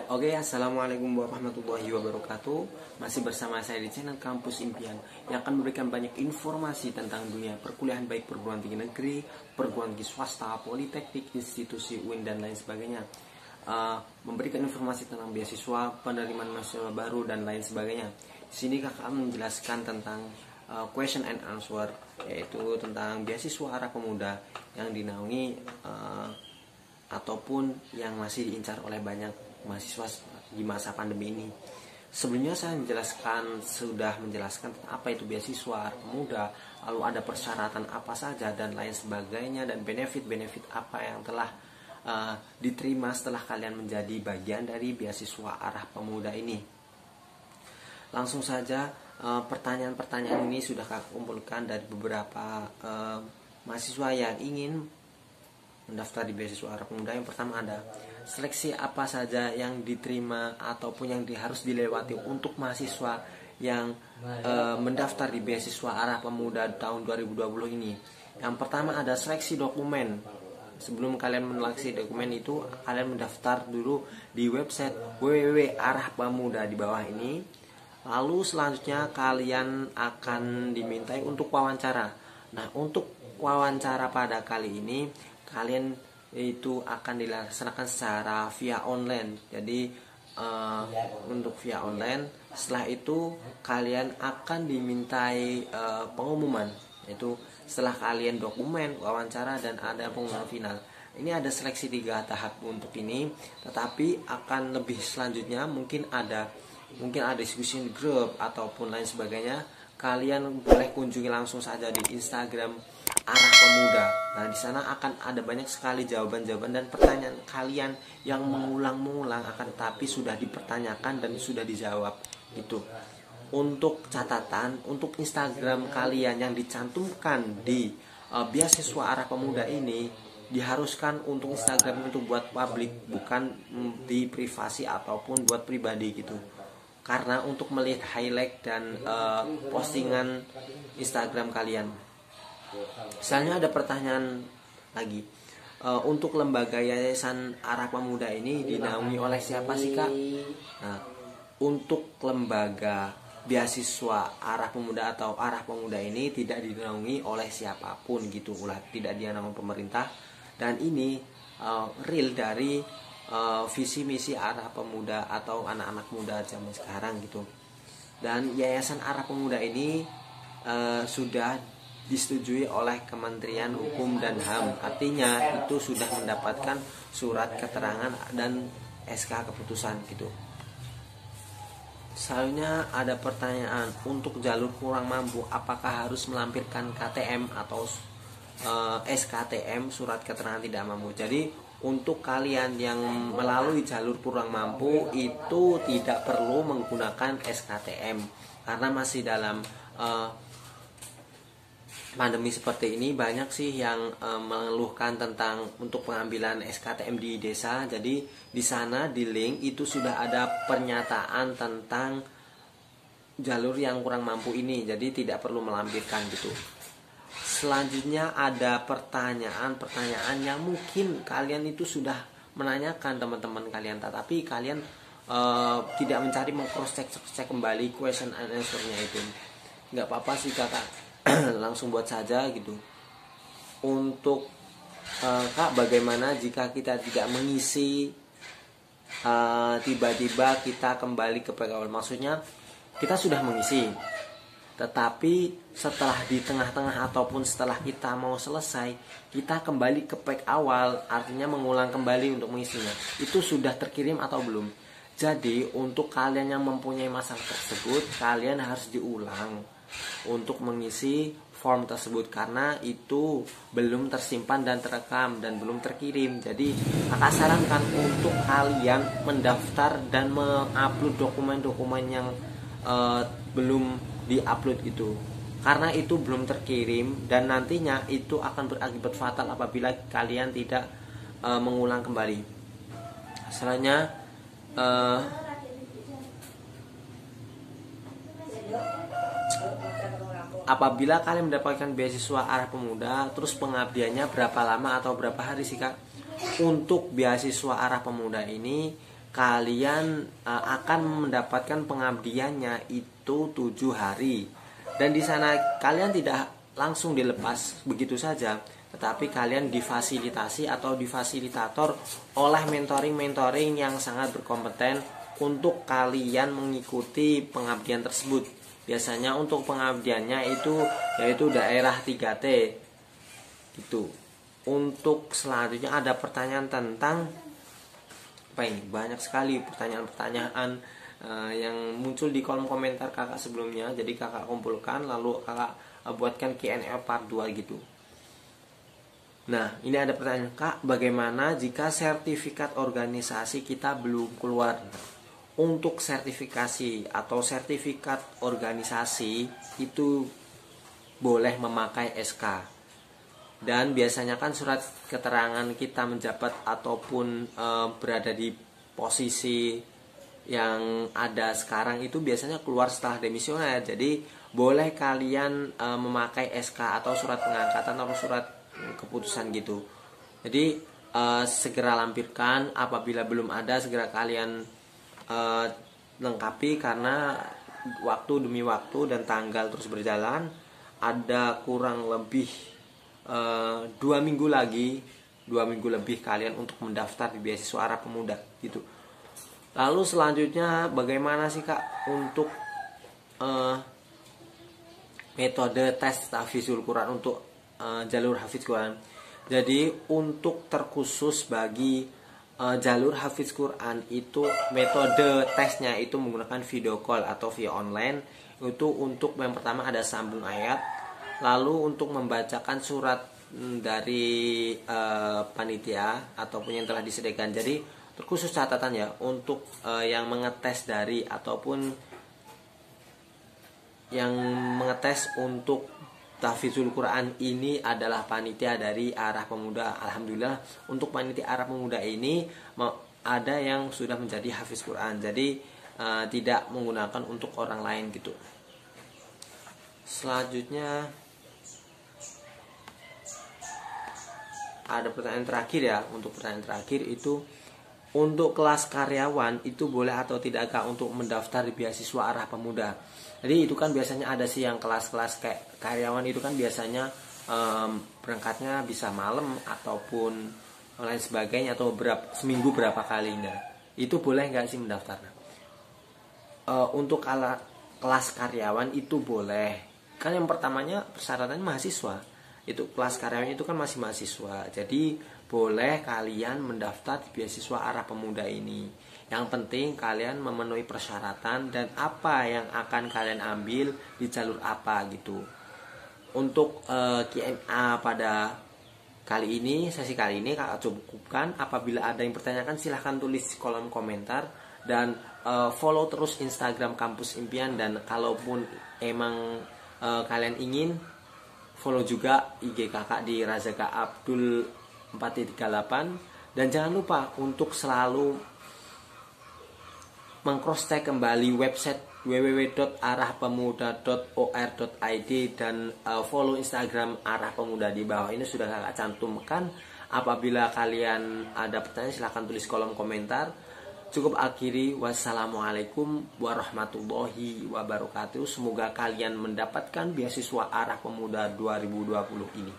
Oke, assalamualaikum warahmatullahi wabarakatuh. Masih bersama saya di channel Kampus Impian yang akan memberikan banyak informasi tentang dunia perkuliahan, baik perguruan tinggi negeri, perguruan tinggi swasta, politeknik, institusi UIN dan lain sebagainya. Memberikan informasi tentang beasiswa, penerimaan mahasiswa baru dan lain sebagainya. Di sini kakak akan menjelaskan tentang question and answer, yaitu tentang beasiswa arah pemuda yang dinaungi ataupun yang masih diincar oleh banyak mahasiswa di masa pandemi ini. Sebelumnya saya sudah menjelaskan apa itu beasiswa pemuda, lalu ada persyaratan apa saja dan lain sebagainya, dan benefit-benefit apa yang telah diterima setelah kalian menjadi bagian dari beasiswa arah pemuda ini. Langsung saja, pertanyaan-pertanyaan ini sudah kami kumpulkan dari beberapa mahasiswa yang ingin mendaftar di beasiswa arah pemuda. Yang pertama ada seleksi apa saja yang diterima ataupun yang harus dilewati untuk mahasiswa yang mendaftar di beasiswa arah pemuda tahun 2020 ini. Yang pertama ada seleksi dokumen. Sebelum kalian menyeleksi dokumen itu, kalian mendaftar dulu di website www.arahpemuda di bawah ini. Lalu selanjutnya kalian akan dimintai untuk wawancara. Nah, untuk wawancara pada kali ini kalian itu akan dilaksanakan secara via online. Jadi untuk via online, setelah itu kalian akan dimintai pengumuman, yaitu setelah kalian dokumen, wawancara, dan ada pengumuman final. Ini ada seleksi 3 tahap untuk ini, tetapi akan lebih selanjutnya mungkin ada diskusi grup ataupun lain sebagainya. Kalian boleh kunjungi langsung saja di Instagram Arah Pemuda. Nah, di sana akan ada banyak sekali jawaban-jawaban dan pertanyaan kalian yang mengulang-mengulang, akan tetapi sudah dipertanyakan dan sudah dijawab. Itu untuk catatan, untuk Instagram kalian yang dicantumkan di beasiswa arah pemuda ini diharuskan untuk Instagram itu buat publik, bukan di privasi ataupun buat pribadi gitu. Karena untuk melihat highlight dan postingan Instagram kalian. Misalnya ada pertanyaan lagi, untuk lembaga yayasan arah pemuda ini dinaungi oleh siapa sih kak? Nah, untuk lembaga beasiswa arah pemuda atau arah pemuda ini tidak dinaungi oleh siapapun gitu, tidak dinaungi pemerintah, dan ini real dari visi misi arah pemuda atau anak-anak muda zaman sekarang gitu. Dan yayasan arah pemuda ini sudah disetujui oleh Kementerian Hukum dan HAM, artinya itu sudah mendapatkan surat keterangan dan SK keputusan gitu. Selanjutnya ada pertanyaan, untuk jalur kurang mampu apakah harus melampirkan KTM atau SKTM, surat keterangan tidak mampu. Jadi untuk kalian yang melalui jalur kurang mampu itu tidak perlu menggunakan SKTM, karena masih dalam pandemi seperti ini. Banyak sih yang mengeluhkan tentang untuk pengambilan SKTM di desa. Jadi di sana di link itu sudah ada pernyataan tentang jalur yang kurang mampu ini, jadi tidak perlu melampirkan gitu. Selanjutnya ada pertanyaan yang mungkin kalian itu sudah menanyakan teman-teman kalian, tetapi kalian tidak mencari meng-cross check kembali question and answer-nya itu. Nggak apa-apa sih kakak, langsung buat saja gitu. Untuk kak, bagaimana jika kita tidak mengisi, tiba-tiba kita kembali ke awal? Maksudnya kita sudah mengisi, tetapi setelah di tengah-tengah ataupun setelah kita mau selesai, kita kembali ke pack awal, artinya mengulang kembali untuk mengisinya. Itu sudah terkirim atau belum? Jadi untuk kalian yang mempunyai masalah tersebut, kalian harus diulang untuk mengisi form tersebut, karena itu belum tersimpan dan terekam dan belum terkirim. Jadi kakak sarankan untuk kalian mendaftar dan mengupload dokumen-dokumen yang belum diupload gitu, karena itu belum terkirim dan nantinya itu akan berakibat fatal apabila kalian tidak mengulang kembali. Selanjutnya apabila kalian mendapatkan beasiswa arah pemuda, terus pengabdiannya berapa lama atau berapa hari sih kak? Untuk beasiswa arah pemuda ini kalian akan mendapatkan pengabdiannya itu 7 hari. Dan di sana kalian tidak langsung dilepas begitu saja, tetapi kalian difasilitasi atau difasilitator oleh mentoring-mentoring yang sangat berkompeten untuk kalian mengikuti pengabdian tersebut. Biasanya untuk pengabdiannya itu yaitu daerah 3T gitu. Untuk selanjutnya ada pertanyaan tentang apa ini? Banyak sekali pertanyaan-pertanyaan yang muncul di kolom komentar kakak sebelumnya. Jadi kakak kumpulkan lalu kakak buatkan Q&A part 2 gitu. Nah, ini ada pertanyaan, Kak, bagaimana jika sertifikat organisasi kita belum keluar? Untuk sertifikasi atau sertifikat organisasi itu boleh memakai SK. Dan biasanya kan surat keterangan kita menjabat ataupun berada di posisi yang ada sekarang itu biasanya keluar setelah demisioner. Jadi boleh kalian memakai SK atau surat pengangkatan atau surat keputusan gitu. Jadi segera lampirkan, apabila belum ada segera kalian lengkapi, karena waktu demi waktu dan tanggal terus berjalan. Ada kurang lebih 2 minggu lagi, 2 minggu lebih kalian untuk mendaftar di beasiswa Arah Pemuda gitu. Lalu selanjutnya bagaimana sih Kak untuk metode tes tahfidzul Quran untuk jalur Hafiz Quran? Jadi untuk terkhusus bagi jalur Hafiz Quran itu metode tesnya itu menggunakan video call atau via online. Itu untuk yang pertama ada sambung ayat, lalu untuk membacakan surat dari panitia ataupun yang telah disediakan. Jadi terkhusus catatan ya, untuk yang mengetes dari ataupun yang mengetes untuk tahfidzul Quran ini adalah panitia dari Arah Pemuda. Alhamdulillah untuk panitia Arah Pemuda ini ada yang sudah menjadi hafiz Quran. Jadi tidak menggunakan untuk orang lain gitu. Selanjutnya ada pertanyaan terakhir ya. Untuk pertanyaan terakhir itu, untuk kelas karyawan itu boleh atau tidakkah untuk mendaftar di beasiswa Arah Pemuda? Jadi itu kan biasanya ada sih yang kelas-kelas kayak karyawan itu kan biasanya berangkatnya bisa malam ataupun lain sebagainya, atau seminggu berapa kalinya. Itu boleh nggak sih mendaftar? Untuk kelas karyawan itu boleh. Kan yang pertamanya persyaratannya mahasiswa. Itu kelas karyawan itu kan masih mahasiswa. Jadi boleh kalian mendaftar di beasiswa Arah Pemuda ini. Yang penting kalian memenuhi persyaratan dan apa yang akan kalian ambil di jalur apa gitu. Untuk Q&A pada kali ini, sesi kali ini kakak cukupkan. Apabila ada yang pertanyakan silahkan tulis di kolom komentar. Dan follow terus Instagram Kampus Impian. Dan kalaupun emang kalian ingin, follow juga IG kakak di Razaka Abdul 4.38. Dan jangan lupa untuk selalu meng-cross-check kembali website www.arahpemuda.or.id dan follow Instagram Arah Pemuda di bawah ini sudah kakak cantumkan. Apabila kalian ada pertanyaan silahkan tulis kolom komentar. Cukup akhiri, wassalamualaikum warahmatullahi wabarakatuh. Semoga kalian mendapatkan beasiswa Arah Pemuda 2020 ini.